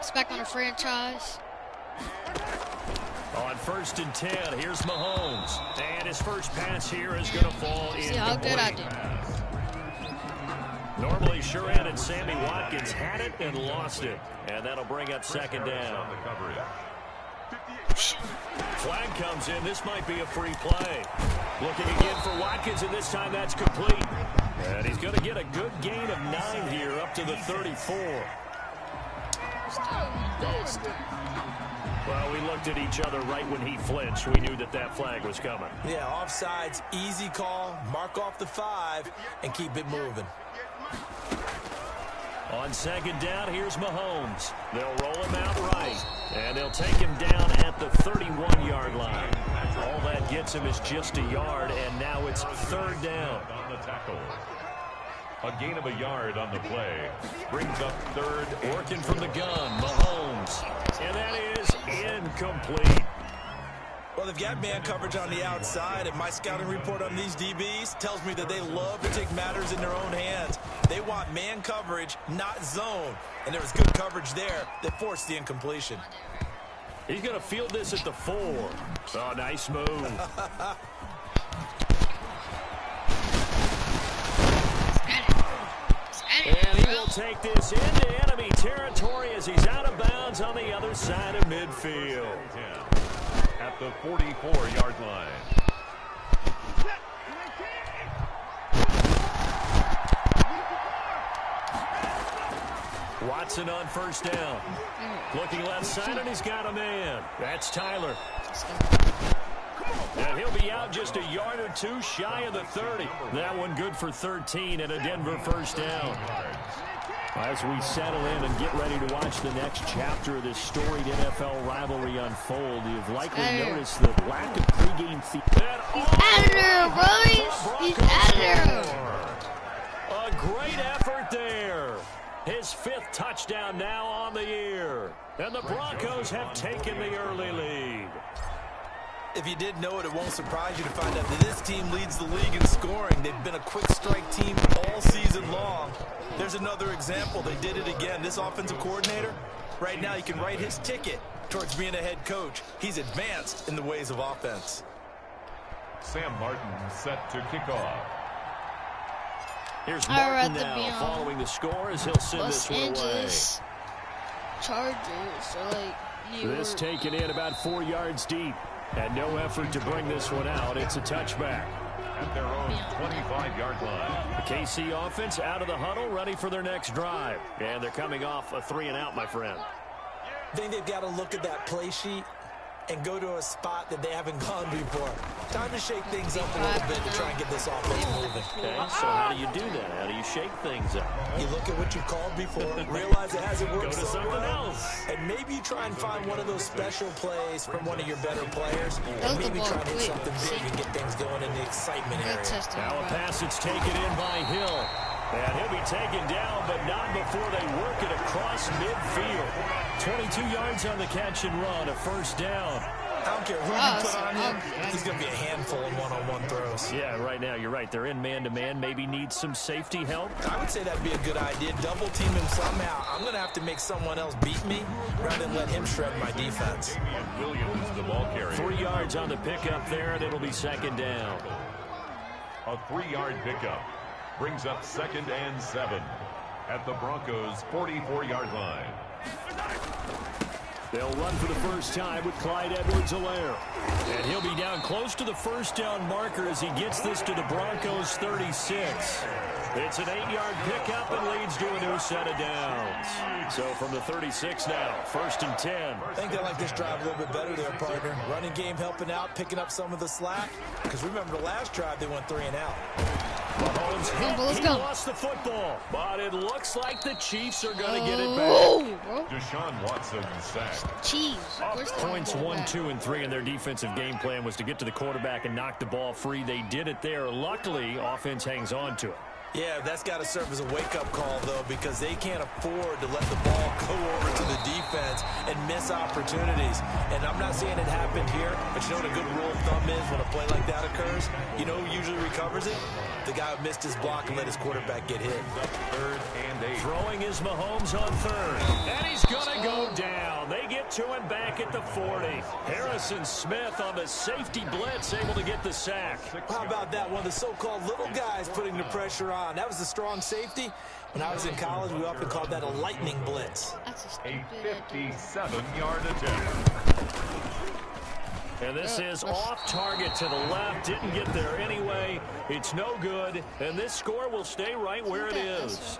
It's back on the franchise. On 1st and 10, here's Mahomes. And his first pass here is going to fall in. See how good I did. Normally, Shuran and Sammy Watkins had it and lost it. And that'll bring up 2nd down. Flag comes in. This might be a free play. Looking again for Watkins, and this time that's complete. And he's going to get a good gain of 9 here up to the 34. Well, we looked at each other right when he flinched. We knew that that flag was coming. Yeah, offsides, easy call. Mark off the 5 and keep it moving. On 2nd down, here's Mahomes. They'll roll him out right, and they'll take him down at the 31-yard line. All that gets him is just a yard, and now it's 3rd down. On the tackle. A gain of a yard on the play. Brings up 3rd. Working from the gun, Mahomes. And that is incomplete. Well, they've got man coverage on the outside, and my scouting report on these DBs tells me that they love to take matters in their own hands. They want man coverage, not zone. And there was good coverage there that forced the incompletion. He's going to field this at the 4. Oh, nice move. And he will take this into enemy territory as he's out of bounds on the other side of midfield. At the 44-yard line. Watson on 1st down. Looking left side, and he's got a man. That's Tyler. And he'll be out just a yard or 2 shy of the 30. That one good for 13 and a Denver 1st down. As we settle in and get ready to watch the next chapter of this storied NFL rivalry unfold, you've likely noticed the lack of pregame He's out of there, boys. He's out of there. A great effort there. His 5th touchdown now on the year. And the Broncos have taken the early lead. If you didn't know it, it won't surprise you to find out that this team leads the league in scoring. They've been a quick strike team all season long. There's another example. They did it again. This offensive coordinator, right now, you can write his ticket towards being a head coach. He's advanced in the ways of offense. Sam Martin set to kick off. Here's Martin now following the score as he'll send this one away. Chargers are like New York. This taken in about 4 yards deep. And no effort to bring this one out. It's a touchback. At their own 25-yard line. The KC offense out of the huddle, ready for their next drive. And they're coming off a 3-and-out, my friend. I think they've got to look at that play sheet and go to a spot that they haven't gone before. Time to shake things up a little bit to try and get this offense moving. Okay, so how do you do that? How do you shake things up? You look at what you called before, realize it hasn't worked Go to something else. and maybe you try and find one of those special plays from one of your better players, and maybe try and hit something big and get things going in the excitement area. Now a pass that's taken in by Hill. And he'll be taken down, but not before they work it across midfield. 22 yards on the catch and run, a 1st down. I don't care who you put on him. He's going to be a handful of one-on-one throws. Yeah, right now, you're right. They're in man-to-man. Maybe need some safety help. I would say that'd be a good idea. Double team him somehow. I'm going to have to make someone else beat me rather than let him shred my defense. Williams, the ball carrier. 3 yards on the pickup there, and it'll be 2nd down. A 3-yard pickup. Brings up 2nd and 7 at the Broncos' 44-yard line. They'll run for the first time with Clyde Edwards-Helaire. And he'll be down close to the 1st down marker as he gets this to the Broncos' 36. It's an 8-yard pickup and leads to a new set of downs. So from the 36 now, 1st and 10. I think they like this drive a little bit better there, partner. Running game helping out, picking up some of the slack. Because remember the last drive, they went 3-and-out. Mahomes hit. He lost the football, but it looks like the Chiefs are going to get it back. Deshaun Watson sacked. Chiefs. Points 1, 2, and 3 in their defensive game plan was to get to the quarterback and knock the ball free. They did it there. Luckily, offense hangs on to it. Yeah, that's got to serve as a wake-up call, though, because they can't afford to let the ball go over to the defense and miss opportunities. And I'm not saying it happened here, but you know what a good rule of thumb is when a play like that occurs? You know who usually recovers it? The guy who missed his block and let his quarterback get hit. 3rd and 8. Throwing is Mahomes on 3rd. And he's going to go down. They get to him back at the 40. Harrison Smith on the safety blitz, able to get the sack. How about that? One of the so-called little guys putting the pressure on. That was the strong safety. When I was in college, we often called that a lightning blitz. That's A 57-yard attempt. And this is off target to the left. Didn't get there anyway. It's no good. And this score will stay right where it is.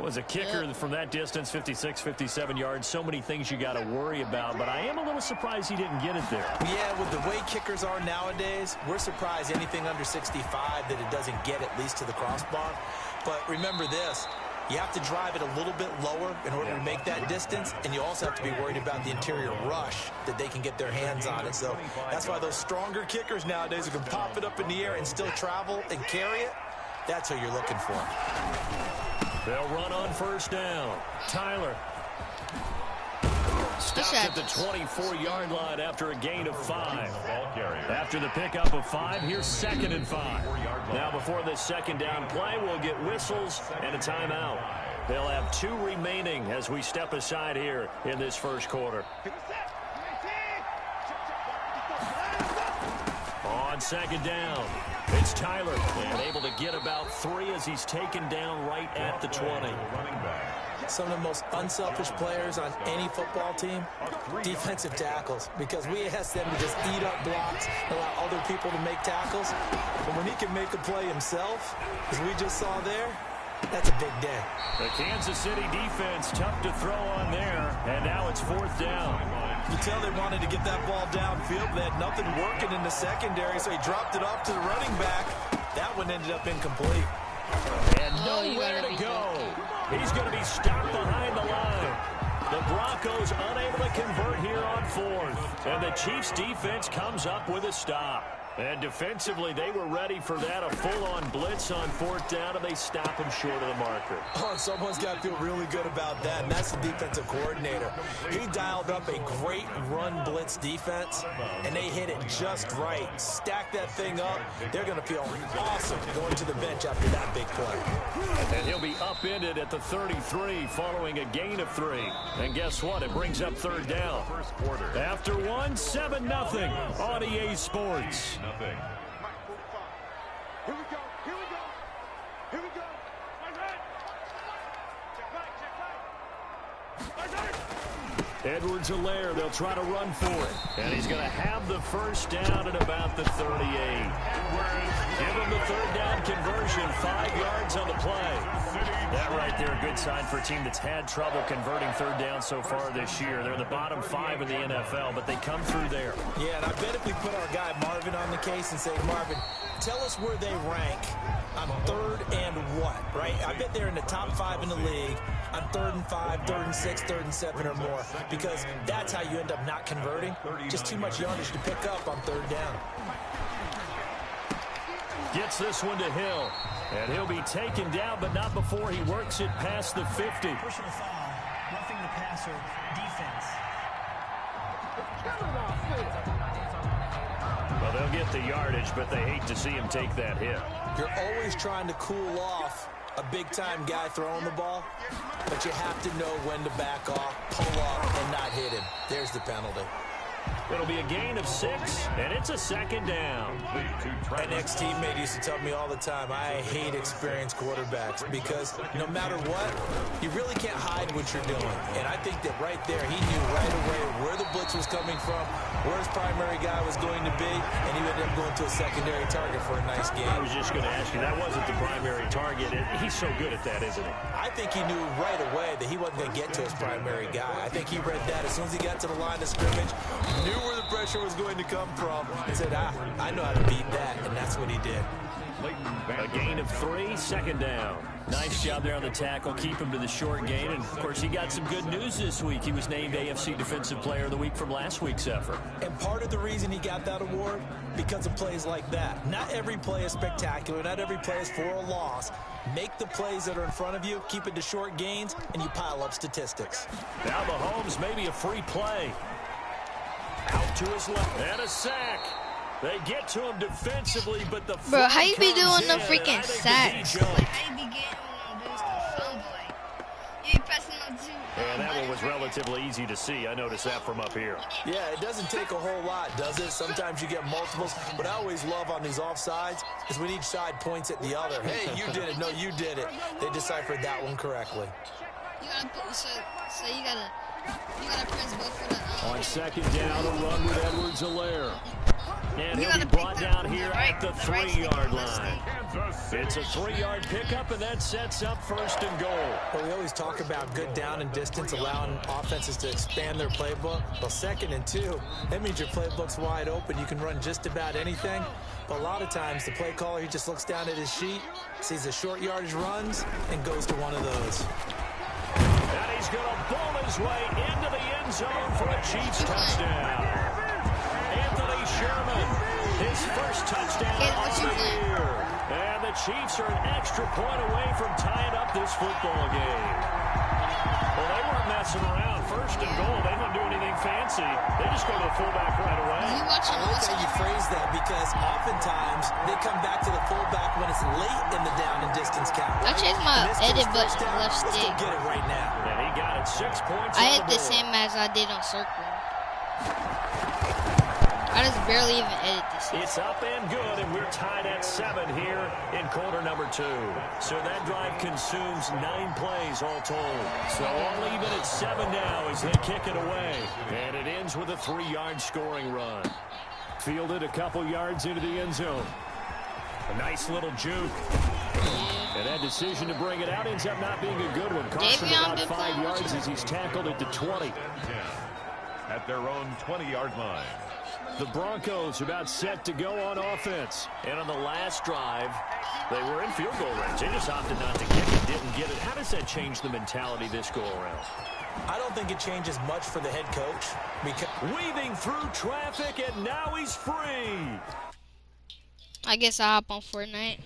Was a kicker from that distance, 56, 57 yards. So many things you got to worry about, but I am a little surprised he didn't get it there. Yeah, with the way kickers are nowadays, we're surprised anything under 65 that it doesn't get at least to the crossbar. But remember this, you have to drive it a little bit lower in order to make that distance, and you also have to be worried about the interior rush that they can get their hands on it. So that's why those stronger kickers nowadays who can pop it up in the air and still travel and carry it, that's what you're looking for. They'll run on 1st down. Tyler. Stopped at the 24-yard line after a gain of 5. After the pickup of 5, here's 2nd and 5. Now before this 2nd down play, we'll get whistles and a timeout. They'll have 2 remaining as we step aside here in this 1st quarter. On 2nd down, it's Tyler, and able to get about 3 as he's taken down right at the 20. Some of the most unselfish players on any football team, defensive tackles, because we ask them to just eat up blocks, allow other people to make tackles. But when he can make a play himself, as we just saw there, that's a big day. The Kansas City defense tough to throw on there, and now it's 4th down. You tell they wanted to get that ball downfield. They had nothing working in the secondary, so he dropped it off to the running back. That one ended up incomplete. And nowhere to go. He's going to be stopped behind the line. The Broncos unable to convert here on 4th. And the Chiefs defense comes up with a stop. And defensively, they were ready for that, a full-on blitz on 4th down, and they stop him short of the marker. Oh, someone's got to feel really good about that, and that's the defensive coordinator. He dialed up a great run blitz defense, and they hit it just right. Stack that thing up. They're going to feel awesome going to the bench after that big play. And he'll be upended at the 33 following a gain of 3. And guess what? It brings up 3rd down. After 1, 7-0 on EA Sports. Nothing. Here we go. Here we go. Here we go. Edwards-Helaire, they'll try to run for it. And he's going to have the 1st down at about the 38. Give him the 3rd down conversion, 5 yards on the play. That right there, a good sign for a team that's had trouble converting 3rd down so far this year. They're the bottom 5 in the NFL, but they come through there. Yeah, and I bet if we put our guy Marvin on the case and say, Marvin, tell us where they rank on 3rd and what, right? I bet they're in the top 5 in the league on 3rd and 5, 3rd and 6, 3rd and 7 or more, because that's how you end up not converting. Just too much yardage to pick up on 3rd down. Gets this one to Hill, and he'll be taken down, but not before he works it past the 50. Personal foul, roughing the passer, defense. Well, they'll get the yardage, but they hate to see him take that hit. You're always trying to cool off a big-time guy throwing the ball, but you have to know when to back off, pull off, and not hit him. There's the penalty. It'll be a gain of 6, and it's a 2nd down. An ex-teammate used to tell me all the time, I hate experienced quarterbacks because no matter what, you really can't hide what you're doing. And I think that right there, he knew right away where the blitz was coming from, where his primary guy was going to be, and he ended up going to a secondary target for a nice game. I was just going to ask you, that wasn't the primary target. He's so good at that, isn't he? I think he knew right away that he wasn't going to get to his primary guy. I think he read that as soon as he got to the line of scrimmage, knew where the pressure was going to come from, and said, I know how to beat that, and that's what he did. A gain of 3, second down. Nice job there on the tackle. Keep him to the short gain. And, of course, he got some good news this week. He was named AFC Defensive Player of the Week from last week's effort. And part of the reason he got that award, because of plays like that. Not every play is spectacular. Not every play is for a loss. Make the plays that are in front of you, keep it to short gains, and you pile up statistics. Now Mahomes, maybe a free play. Out to his left. And a sack. They get to him defensively, but the Bro, how you be doing the in, freaking sacks? Like, How you be getting on this fumble? Like, you ain't pressing on two. and that one was relatively easy to see. I noticed that from up here. Yeah, it doesn't take a whole lot, does it? Sometimes you get multiples. What I always love on these offsides is when each side points at the other. Hey, you did it. No, you did it. They deciphered that one correctly. You gotta put, so you gotta press both for the On second down, a run with Edwards-Helaire. And You he'll be gotta pick brought the- down the here right- at the the right 3-yard stick. line. It's a 3-yard pickup, and that sets up first and goal. Well, we always talk about good down and distance, allowing offenses to expand their playbook. Well, 2nd and 2, that means your playbook's wide open. You can run just about anything. But a lot of times, the play caller, he just looks down at his sheet, sees the short yardage runs, and goes to one of those. And he's going to bowl his way into the end zone for a Chiefs touchdown. Anthony Sherman, his first touchdown What of you the think? year. And the Chiefs are an extra point away from tying up this football game. Well, they weren't messing around. First and goal, they don't do anything fancy. They just go to the fullback right away. You watching I like how you phrase that because oftentimes they come back to the fullback when it's late in the down and distance count. I changed my In this case, edit button first to down, left let's stick. go get it right now. And he got it 6 points I on hit the board. same as I did on circle. I just barely even edit this. It's up and good, and we're tied at 7 here in quarter number 2. So that drive consumes 9 plays all told. So all even at 7 now as they kick it away. And it ends with a 3-yard scoring run. Fielded a couple yards into the end zone. A nice little juke. And that decision to bring it out ends up not being a good one. Cost him Davion about been 5 playing yards with you? as he's tackled at the 20. At their own 20-yard line. The Broncos about set to go on offense. And on the last drive, they were in field goal range. They just opted not to kick it, didn't get it. How does that change the mentality this go around? I don't think it changes much for the head coach because Weaving through traffic, and now he's free. I guess I'll hop on Fortnite.